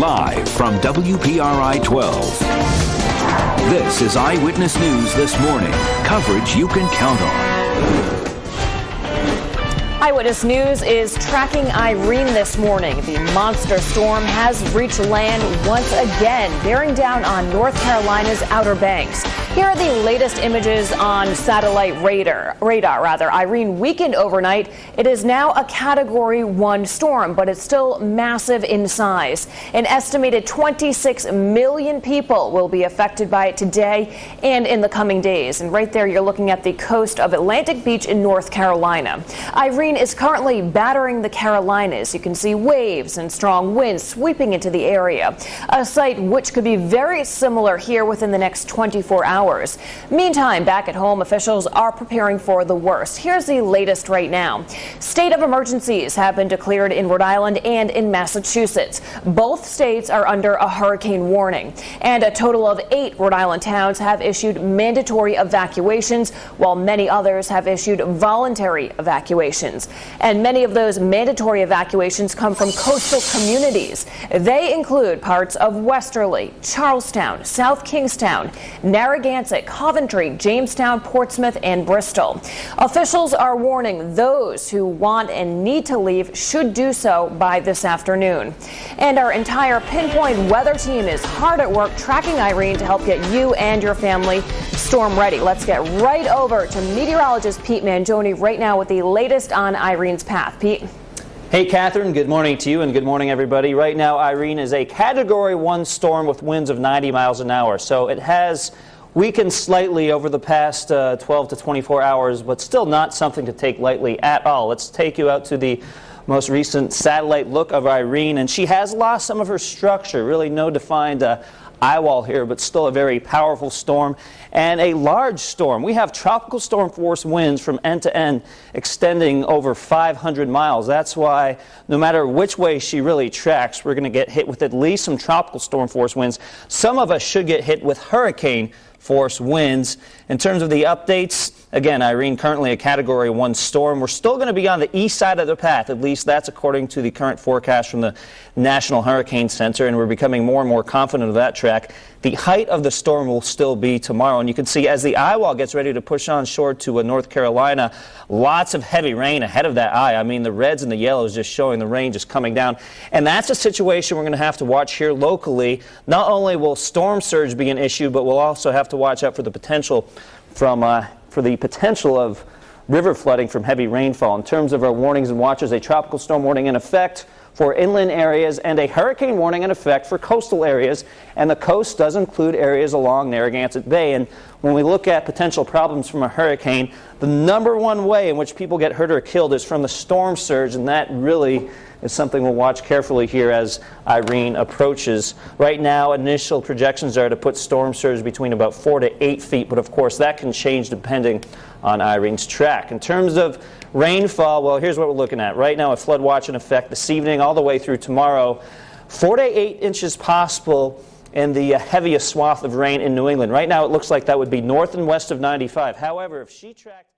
Live from WPRI 12. This is Eyewitness News This Morning. Coverage you can count on. Eyewitness News is tracking Irene this morning. The monster storm has reached land once again, bearing down on North Carolina's Outer Banks. Here are the latest images on satellite radar. Irene weakened overnight. It is now a Category 1 storm, but it's still massive in size. An estimated 26 million people will be affected by it today and in the coming days. And right there, you're looking at the coast of Atlantic Beach in North Carolina. Irene is currently battering the Carolinas. You can see waves and strong winds sweeping into the area, a sight which could be very similar here within the next 24 hours. Meantime, back at home, officials are preparing for the worst. Here's the latest right now. State of emergencies have been declared in Rhode Island and in Massachusetts. Both states are under a hurricane warning, and a total of 8 Rhode Island towns have issued mandatory evacuations, while many others have issued voluntary evacuations. And many of those mandatory evacuations come from coastal communities. They include parts of Westerly, Charlestown, South Kingstown, Narragansett, Coventry, Jamestown, Portsmouth, and Bristol. Officials are warning those who want and need to leave should do so by this afternoon. And our entire Pinpoint weather team is hard at work tracking Irene to help get you and your family storm ready. Let's get right over to meteorologist Pete Mangione right now with the latest on Irene's path. Pete? Hey, Catherine. Good morning to you and good morning, everybody. Right now, Irene is a Category 1 storm with winds of 90 miles an hour. So it has weakened slightly over the past 12 to 24 hours, but still not something to take lightly at all. Let's take you out to the most recent satellite look of Irene, and she has lost some of her structure. Really no defined eye wall here, but still a very powerful storm and a large storm. We have tropical storm force winds from end to end extending over 500 miles. That's why no matter which way she really tracks, we're going to get hit with at least some tropical storm force winds. Some of us should get hit with hurricane force winds. In terms of the updates, again, Irene currently a Category 1 storm. We're still going to be on the east side of the path, at least that's according to the current forecast from the National Hurricane Center, and we're becoming more and more confident of that track. The height of the storm will still be tomorrow, and you can see as the eye wall gets ready to push on shore to North Carolina, lots of heavy rain ahead of that eye. I mean, the reds and the yellows just showing the rain just coming down, and that's a situation we're going to have to watch here locally. Not only will storm surge be an issue, but we'll also have to watch out for the potential of river flooding from heavy rainfall. In terms of our warnings and watches, a tropical storm warning in effect for inland areas and a hurricane warning in effect for coastal areas, and the coast does include areas along Narragansett Bay. And when we look at potential problems from a hurricane, the number one way in which people get hurt or killed is from the storm surge, and that really is something we'll watch carefully here as Irene approaches. Right now, initial projections are to put storm surge between about 4 to 8 feet, but of course that can change depending on Irene's track. In terms of rainfall, well, here's what we're looking at. Right now, a flood watch in effect this evening all the way through tomorrow. 4 to 8 inches possible in the heaviest swath of rain in New England. Right now, it looks like that would be north and west of 95. However, if she tracked